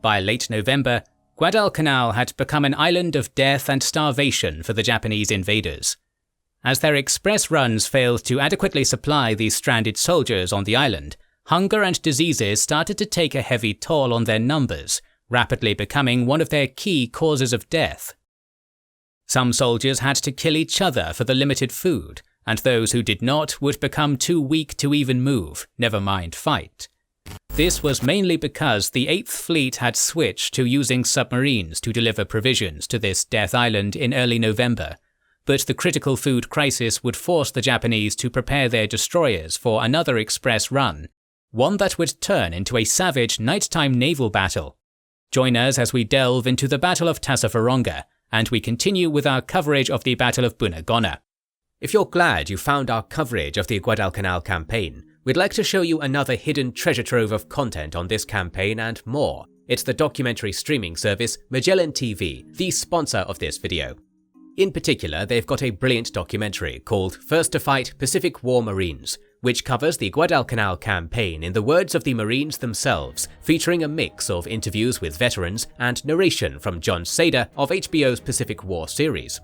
By late November, Guadalcanal had become an island of death and starvation for the Japanese invaders. As their express runs failed to adequately supply the stranded soldiers on the island, hunger and diseases started to take a heavy toll on their numbers, rapidly becoming one of their key causes of death. Some soldiers had to kill each other for the limited food, and those who did not would become too weak to even move, never mind fight. This was mainly because the 8th Fleet had switched to using submarines to deliver provisions to this death island in early November, but the critical food crisis would force the Japanese to prepare their destroyers for another express run, one that would turn into a savage nighttime naval battle. Join us as we delve into the Battle of Tassafaronga, and we continue with our coverage of the Battle of Buna-Gona. If you're glad you found our coverage of the Guadalcanal campaign, we'd like to show you another hidden treasure trove of content on this campaign and more. It's the documentary streaming service Magellan TV, the sponsor of this video. In particular, they've got a brilliant documentary called First to Fight Pacific War Marines, which covers the Guadalcanal campaign in the words of the Marines themselves, featuring a mix of interviews with veterans and narration from John Sader of HBO's Pacific War series.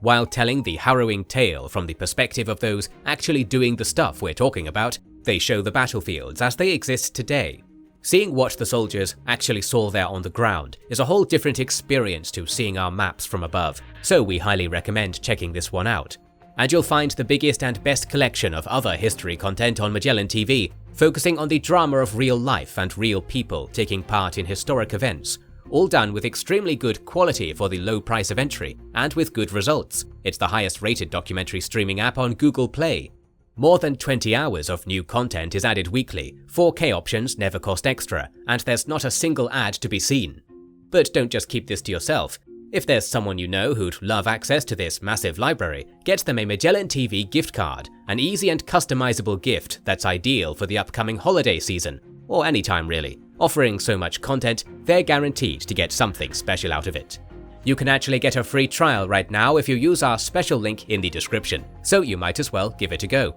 While telling the harrowing tale from the perspective of those actually doing the stuff we're talking about, they show the battlefields as they exist today. Seeing what the soldiers actually saw there on the ground is a whole different experience to seeing our maps from above, so we highly recommend checking this one out. And you'll find the biggest and best collection of other history content on Magellan TV, focusing on the drama of real life and real people taking part in historic events, all done with extremely good quality for the low price of entry, and with good results. It's the highest rated documentary streaming app on Google Play. More than 20 hours of new content is added weekly, 4K options never cost extra, and there's not a single ad to be seen. But don't just keep this to yourself. If there's someone you know who'd love access to this massive library, get them a Magellan TV gift card, an easy and customizable gift that's ideal for the upcoming holiday season, or anytime really. Offering so much content, they're guaranteed to get something special out of it. You can actually get a free trial right now if you use our special link in the description, so you might as well give it a go.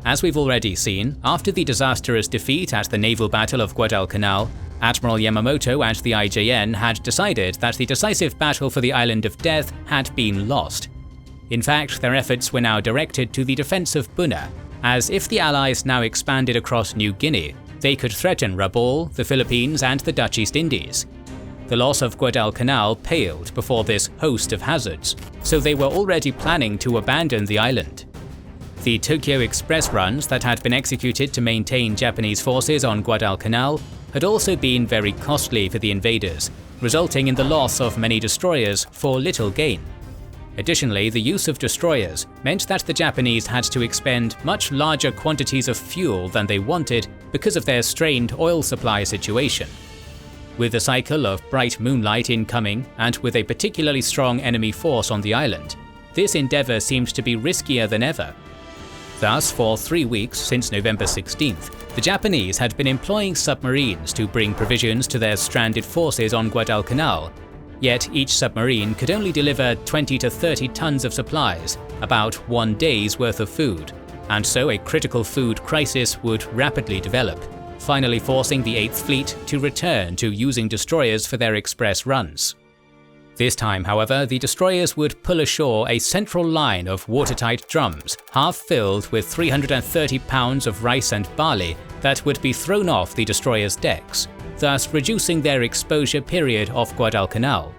As we've already seen, after the disastrous defeat at the naval battle of Guadalcanal, Admiral Yamamoto and the IJN had decided that the decisive battle for the Island of Death had been lost. In fact, their efforts were now directed to the defense of Buna, as if the Allies now expanded across New Guinea, they could threaten Rabaul, the Philippines and the Dutch East Indies. The loss of Guadalcanal paled before this host of hazards, so they were already planning to abandon the island. The Tokyo Express runs that had been executed to maintain Japanese forces on Guadalcanal had also been very costly for the invaders, resulting in the loss of many destroyers for little gain. Additionally, the use of destroyers meant that the Japanese had to expend much larger quantities of fuel than they wanted because of their strained oil supply situation. With a cycle of bright moonlight incoming, and with a particularly strong enemy force on the island, this endeavour seemed to be riskier than ever. Thus, for 3 weeks since November 16th, the Japanese had been employing submarines to bring provisions to their stranded forces on Guadalcanal, yet each submarine could only deliver 20 to 30 tons of supplies, about 1 day's worth of food, and so a critical food crisis would rapidly develop, finally forcing the 8th Fleet to return to using destroyers for their express runs. This time, however, the destroyers would pull ashore a central line of watertight drums, half filled with 330 pounds of rice and barley that would be thrown off the destroyers' decks, thus reducing their exposure period off Guadalcanal.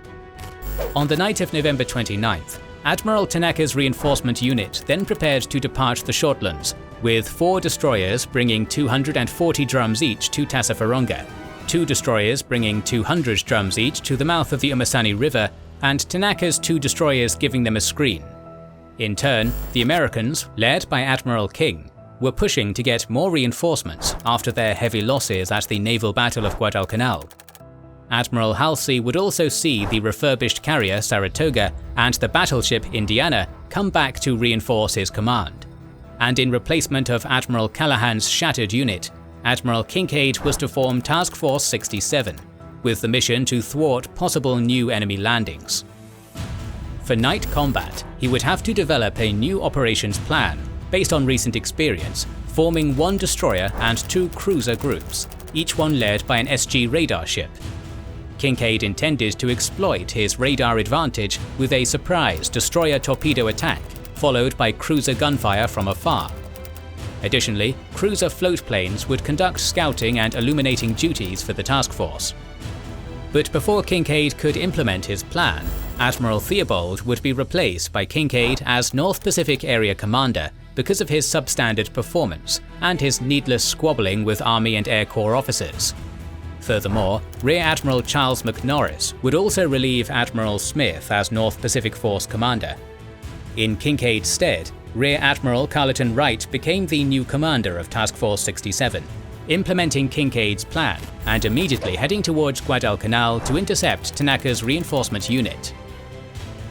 On the night of November 29th, Admiral Tanaka's reinforcement unit then prepared to depart the Shortlands, with 4 destroyers bringing 240 drums each to Tassafaronga, 2 destroyers bringing 200 drums each to the mouth of the Umasani River, and Tanaka's 2 destroyers giving them a screen. In turn, the Americans, led by Admiral King, were pushing to get more reinforcements after their heavy losses at the naval battle of Guadalcanal. Admiral Halsey would also see the refurbished carrier Saratoga and the battleship Indiana come back to reinforce his command. And in replacement of Admiral Callahan's shattered unit, Admiral Kincaid was to form Task Force 67, with the mission to thwart possible new enemy landings. For night combat, he would have to develop a new operations plan based on recent experience, forming one destroyer and two cruiser groups, each one led by an SG radar ship. Kinkaid intended to exploit his radar advantage with a surprise destroyer torpedo attack, followed by cruiser gunfire from afar. Additionally, cruiser float planes would conduct scouting and illuminating duties for the task force. But before Kinkaid could implement his plan, Admiral Theobald would be replaced by Kinkaid as North Pacific Area Commander because of his substandard performance and his needless squabbling with Army and Air Corps officers. Furthermore, Rear Admiral Charles McNorris would also relieve Admiral Smith as North Pacific Force Commander. In Kinkaid's stead, Rear Admiral Carleton Wright became the new commander of Task Force 67, implementing Kinkaid's plan and immediately heading towards Guadalcanal to intercept Tanaka's reinforcement unit.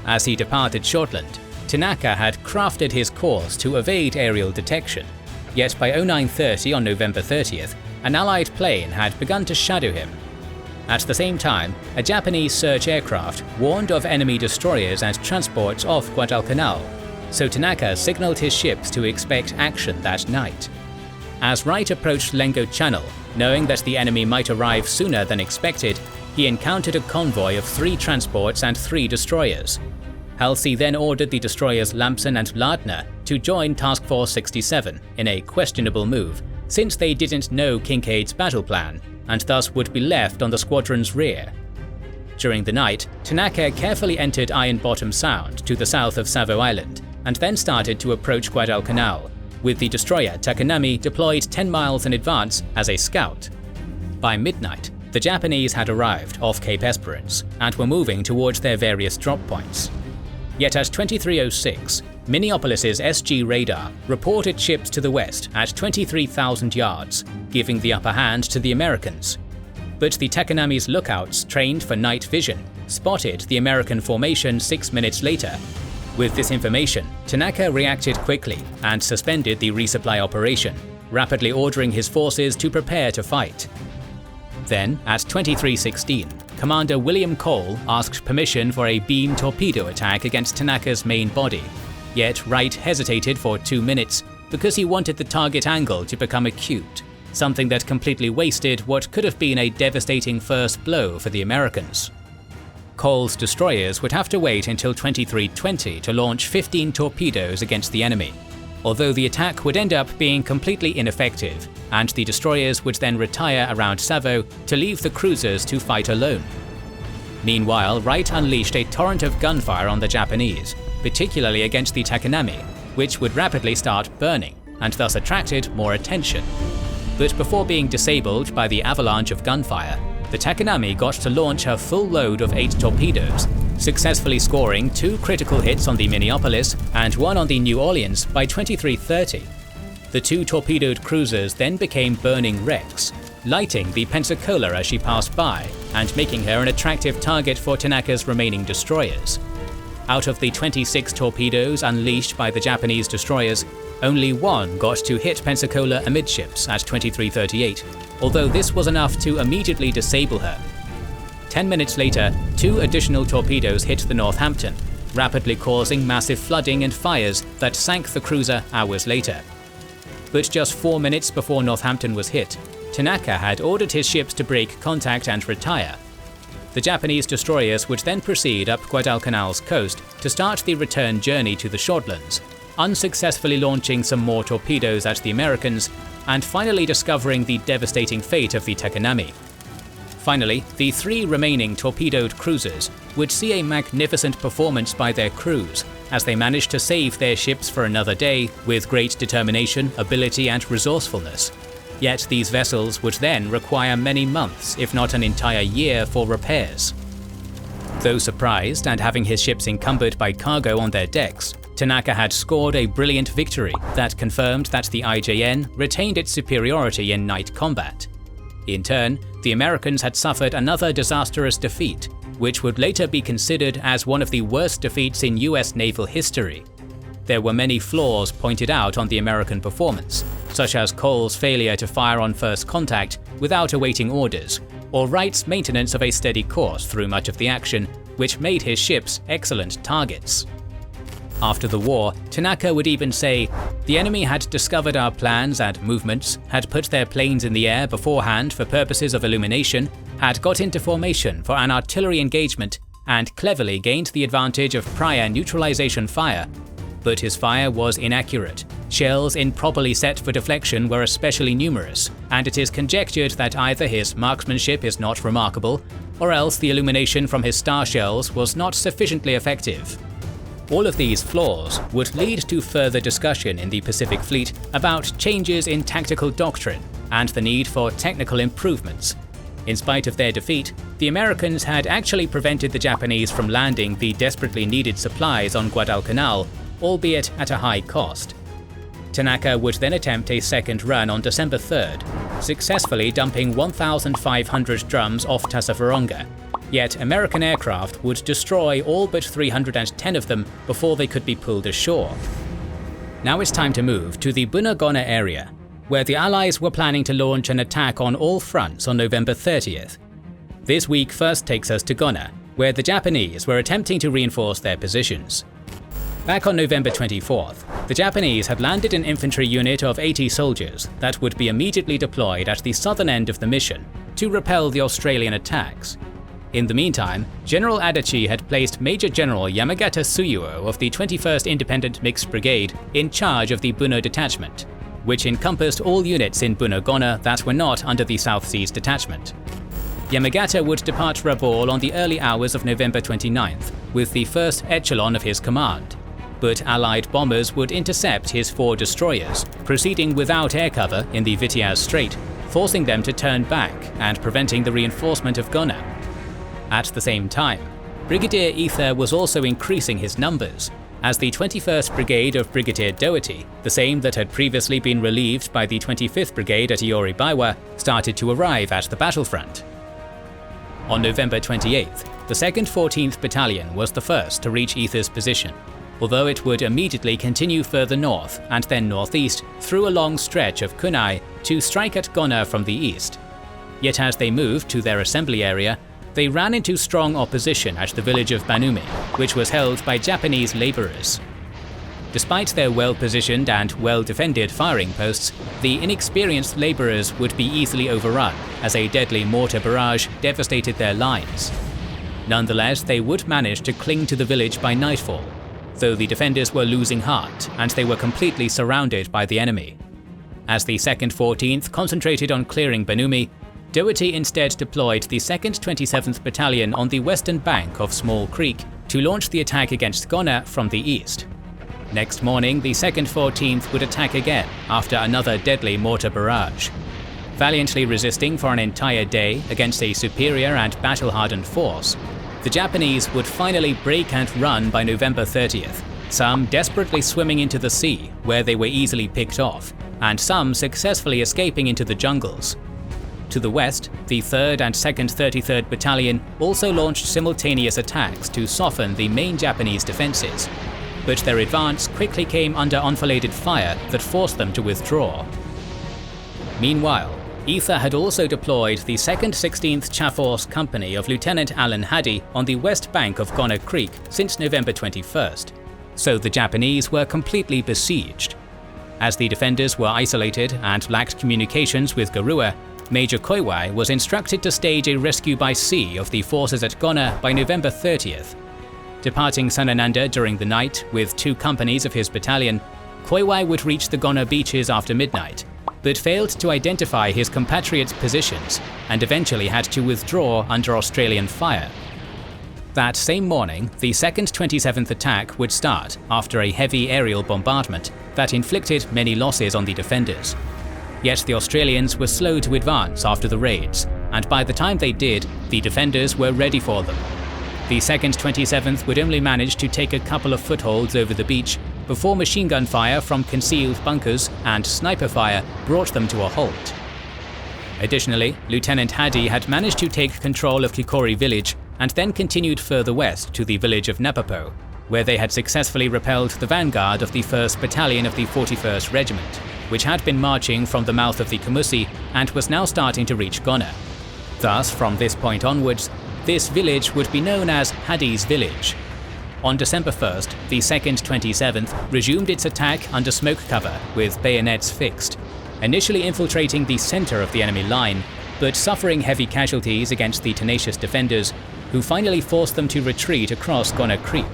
As he departed Shortland, Tanaka had crafted his course to evade aerial detection, yet by 0930 on November 30th, an Allied plane had begun to shadow him. At the same time, a Japanese search aircraft warned of enemy destroyers and transports off Guadalcanal, so Tanaka signaled his ships to expect action that night. As Wright approached Lengo Channel, knowing that the enemy might arrive sooner than expected, he encountered a convoy of 3 transports and 3 destroyers. Halsey then ordered the destroyers Lampson and Lardner to join Task Force 67 in a questionable move, since they didn't know Kinkaid's battle plan, and thus would be left on the squadron's rear. During the night, Tanaka carefully entered Iron Bottom Sound to the south of Savo Island, and then started to approach Guadalcanal, with the destroyer Takanami deployed 10 miles in advance as a scout. By midnight, the Japanese had arrived off Cape Esperance and were moving towards their various drop points. Yet at 23:06, Minneapolis's SG radar reported ships to the west at 23,000 yards, giving the upper hand to the Americans. But the Takanami's lookouts, trained for night vision, spotted the American formation 6 minutes later. With this information, Tanaka reacted quickly and suspended the resupply operation, rapidly ordering his forces to prepare to fight. Then, at 23:16, Commander William Cole asked permission for a beam torpedo attack against Tanaka's main body, yet Wright hesitated for 2 minutes because he wanted the target angle to become acute, something that completely wasted what could have been a devastating first blow for the Americans. Cole's destroyers would have to wait until 23:20 to launch 15 torpedoes against the enemy, although the attack would end up being completely ineffective, and the destroyers would then retire around Savo to leave the cruisers to fight alone. Meanwhile, Wright unleashed a torrent of gunfire on the Japanese, particularly against the Takanami, which would rapidly start burning, and thus attracted more attention. But before being disabled by the avalanche of gunfire, the Takanami got to launch her full load of 8 torpedoes, successfully scoring 2 critical hits on the Minneapolis and 1 on the New Orleans by 23:30. The 2 torpedoed cruisers then became burning wrecks, lighting the Pensacola as she passed by and making her an attractive target for Tanaka's remaining destroyers. Out of the 26 torpedoes unleashed by the Japanese destroyers, only 1 got to hit Pensacola amidships at 23:38, although this was enough to immediately disable her. 10 minutes later, 2 additional torpedoes hit the Northampton, rapidly causing massive flooding and fires that sank the cruiser hours later. But just 4 minutes before Northampton was hit, Tanaka had ordered his ships to break contact and retire. The Japanese destroyers would then proceed up Guadalcanal's coast to start the return journey to the Shortlands, unsuccessfully launching some more torpedoes at the Americans, and finally discovering the devastating fate of the Takanami. Finally, the 3 remaining torpedoed cruisers would see a magnificent performance by their crews, as they managed to save their ships for another day with great determination, ability and resourcefulness. Yet these vessels would then require many months, if not an entire year, for repairs. Though surprised and having his ships encumbered by cargo on their decks, Tanaka had scored a brilliant victory that confirmed that the IJN retained its superiority in night combat. In turn, the Americans had suffered another disastrous defeat, which would later be considered as one of the worst defeats in US naval history. There were many flaws pointed out on the American performance, such as Cole's failure to fire on first contact without awaiting orders, or Wright's maintenance of a steady course through much of the action, which made his ships excellent targets. After the war, Tanaka would even say, "The enemy had discovered our plans and movements, had put their planes in the air beforehand for purposes of illumination, had got into formation for an artillery engagement, and cleverly gained the advantage of prior neutralization fire. But his fire was inaccurate. Shells improperly set for deflection were especially numerous, and it is conjectured that either his marksmanship is not remarkable, or else the illumination from his star shells was not sufficiently effective." All of these flaws would lead to further discussion in the Pacific Fleet about changes in tactical doctrine and the need for technical improvements. In spite of their defeat, the Americans had actually prevented the Japanese from landing the desperately needed supplies on Guadalcanal, albeit at a high cost. Tanaka would then attempt a second run on December 3rd, successfully dumping 1,500 drums off Tassafaronga. Yet American aircraft would destroy all but 310 of them before they could be pulled ashore. Now it's time to move to the Buna-Gona area, where the Allies were planning to launch an attack on all fronts on November 30th. This week first takes us to Gona, where the Japanese were attempting to reinforce their positions. Back on November 24th, the Japanese had landed an infantry unit of 80 soldiers that would be immediately deployed at the southern end of the mission to repel the Australian attacks. In the meantime, General Adachi had placed Major General Yamagata Suyuo of the 21st Independent Mixed Brigade in charge of the Buna detachment, which encompassed all units in Buna-Gona that were not under the South Seas Detachment. Yamagata would depart Rabaul on the early hours of November 29th with the first echelon of his command, but Allied bombers would intercept his 4 destroyers, proceeding without air cover in the Vitiaz Strait, forcing them to turn back and preventing the reinforcement of Gona. At the same time, Brigadier Ether was also increasing his numbers, as the 21st Brigade of Brigadier Doherty, the same that had previously been relieved by the 25th Brigade at Ioribaiwa, started to arrive at the battlefront. On November 28th, the 2nd 14th Battalion was the first to reach Ether's position, although it would immediately continue further north and then northeast through a long stretch of kunai to strike at Gona from the east. Yet as they moved to their assembly area, they ran into strong opposition at the village of Banumi, which was held by Japanese labourers. Despite their well-positioned and well-defended firing posts, the inexperienced labourers would be easily overrun as a deadly mortar barrage devastated their lines. Nonetheless, they would manage to cling to the village by nightfall, though the defenders were losing heart and they were completely surrounded by the enemy. As the 2nd 14th concentrated on clearing Banumi, Doherty instead deployed the 2nd 27th Battalion on the western bank of Small Creek to launch the attack against Gona from the east. Next morning, the 2nd 14th would attack again after another deadly mortar barrage. Valiantly resisting for an entire day against a superior and battle-hardened force, the Japanese would finally break and run by November 30th, some desperately swimming into the sea where they were easily picked off, and some successfully escaping into the jungles. To the west, the 3rd and 2nd 33rd Battalion also launched simultaneous attacks to soften the main Japanese defences, but their advance quickly came under enfiladed fire that forced them to withdraw. Meanwhile, Ether had also deployed the 2nd 16th Chaforce Company of Lieutenant Alan Haddy on the west bank of Gona Creek since November 21st, so the Japanese were completely besieged. As the defenders were isolated and lacked communications with Garua, Major Koiwai was instructed to stage a rescue by sea of the forces at Gona by November 30th. Departing Sanananda during the night with 2 companies of his battalion, Koiwai would reach the Gona beaches after midnight, but failed to identify his compatriots' positions and eventually had to withdraw under Australian fire. That same morning, the 2nd 27th attack would start after a heavy aerial bombardment that inflicted many losses on the defenders. Yet the Australians were slow to advance after the raids, and by the time they did, the defenders were ready for them. The 2nd 27th would only manage to take a couple of footholds over the beach before machine gun fire from concealed bunkers and sniper fire brought them to a halt. Additionally, Lieutenant Haddy had managed to take control of Kikori village and then continued further west to the village of Napapo, where they had successfully repelled the vanguard of the 1st Battalion of the 41st Regiment, which had been marching from the mouth of the Kamusi and was now starting to reach Gona. Thus, from this point onwards, This village would be known as Paddy's Village. On December 1st, the 2nd 27th resumed its attack under smoke cover with bayonets fixed, initially infiltrating the center of the enemy line, but suffering heavy casualties against the tenacious defenders, who finally forced them to retreat across Gona Creek.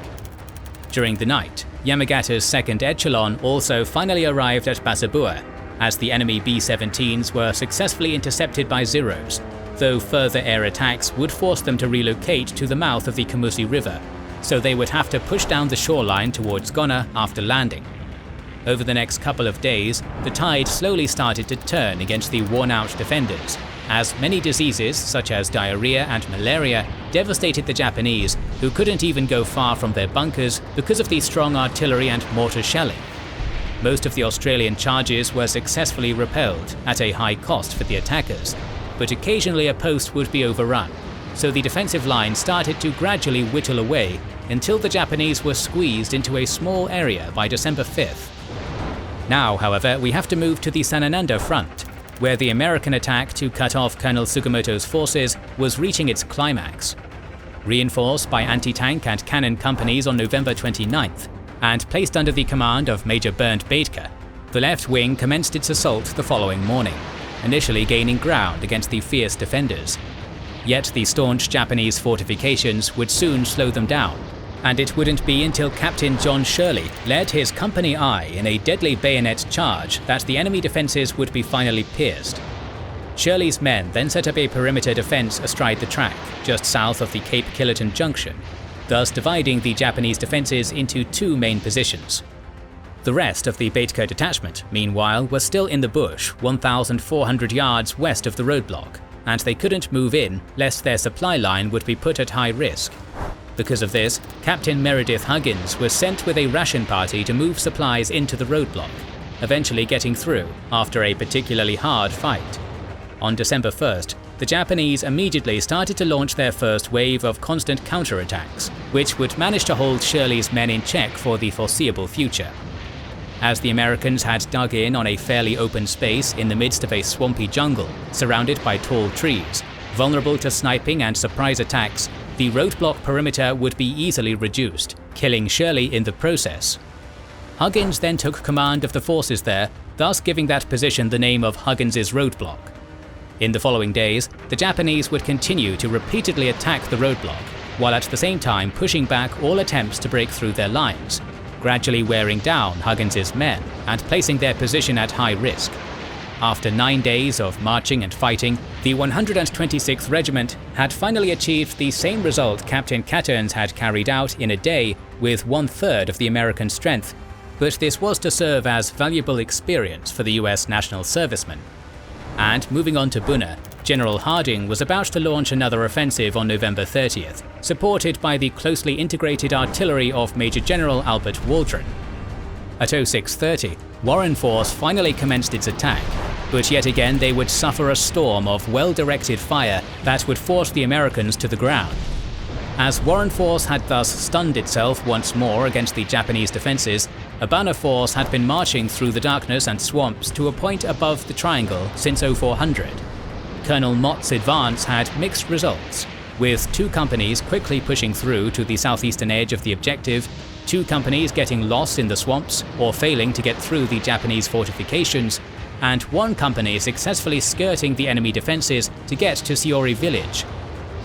During the night, Yamagata's 2nd Echelon also finally arrived at Basabua, as the enemy B-17s were successfully intercepted by Zeros, though further air attacks would force them to relocate to the mouth of the Kamusi River, so they would have to push down the shoreline towards Gona after landing. Over the next couple of days, the tide slowly started to turn against the worn-out defenders, as many diseases such as diarrhea and malaria devastated the Japanese, who couldn't even go far from their bunkers because of the strong artillery and mortar shelling. Most of the Australian charges were successfully repelled at a high cost for the attackers, but occasionally a post would be overrun, so the defensive line started to gradually whittle away until the Japanese were squeezed into a small area by December 5th. Now, however, we have to move to the Sanananda front, where the American attack to cut off Colonel Sugimoto's forces was reaching its climax. Reinforced by anti-tank and cannon companies on November 29th, and placed under the command of Major Bernd Bethke, the left wing commenced its assault the following morning, initially gaining ground against the fierce defenders. Yet the staunch Japanese fortifications would soon slow them down, and it wouldn't be until Captain John Shirley led his Company I in a deadly bayonet charge that the enemy defences would be finally pierced. Shirley's men then set up a perimeter defence astride the track, just south of the Cape Killerton Junction, thus dividing the Japanese defences into two main positions. The rest of the Bethke detachment, meanwhile, was still in the bush 1,400 yards west of the roadblock, and they couldn't move in lest their supply line would be put at high risk. Because of this, Captain Meredith Huggins was sent with a ration party to move supplies into the roadblock, eventually getting through after a particularly hard fight. On December 1st, the Japanese immediately started to launch their first wave of constant counterattacks, which would manage to hold Shirley's men in check for the foreseeable future. As the Americans had dug in on a fairly open space in the midst of a swampy jungle, surrounded by tall trees, vulnerable to sniping and surprise attacks, the roadblock perimeter would be easily reduced, killing Shirley in the process. Huggins then took command of the forces there, thus giving that position the name of Huggins's roadblock. In the following days, the Japanese would continue to repeatedly attack the roadblock, while at the same time pushing back all attempts to break through their lines, gradually wearing down Huggins's men and placing their position at high risk. After 9 days of marching and fighting, the 126th Regiment had finally achieved the same result Captain Caterns had carried out in a day with 1/3 of the American strength, but this was to serve as valuable experience for the US national servicemen. And moving on to Buna, General Harding was about to launch another offensive on November 30th, supported by the closely integrated artillery of Major General Albert Waldron. At 06:30, Warren Force finally commenced its attack, but yet again they would suffer a storm of well-directed fire that would force the Americans to the ground. As Warren Force had thus stunned itself once more against the Japanese defences, Abana Force had been marching through the darkness and swamps to a point above the triangle since 0400. Colonel Mott's advance had mixed results, with 2 companies quickly pushing through to the southeastern edge of the objective, 2 companies getting lost in the swamps or failing to get through the Japanese fortifications, and 1 company successfully skirting the enemy defences to get to Siori village.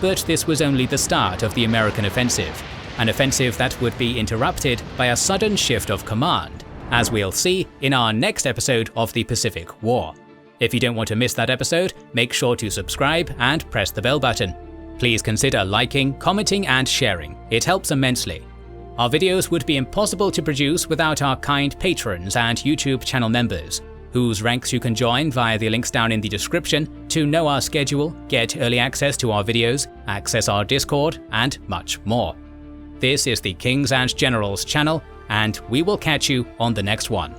But this was only the start of the American offensive, an offensive that would be interrupted by a sudden shift of command, as we'll see in our next episode of the Pacific War. If you don't want to miss that episode, make sure to subscribe and press the bell button. Please consider liking, commenting and sharing, it helps immensely. Our videos would be impossible to produce without our kind patrons and YouTube channel members, whose ranks you can join via the links down in the description to know our schedule, get early access to our videos, access our Discord, and much more. This is the Kings and Generals channel, and we will catch you on the next one.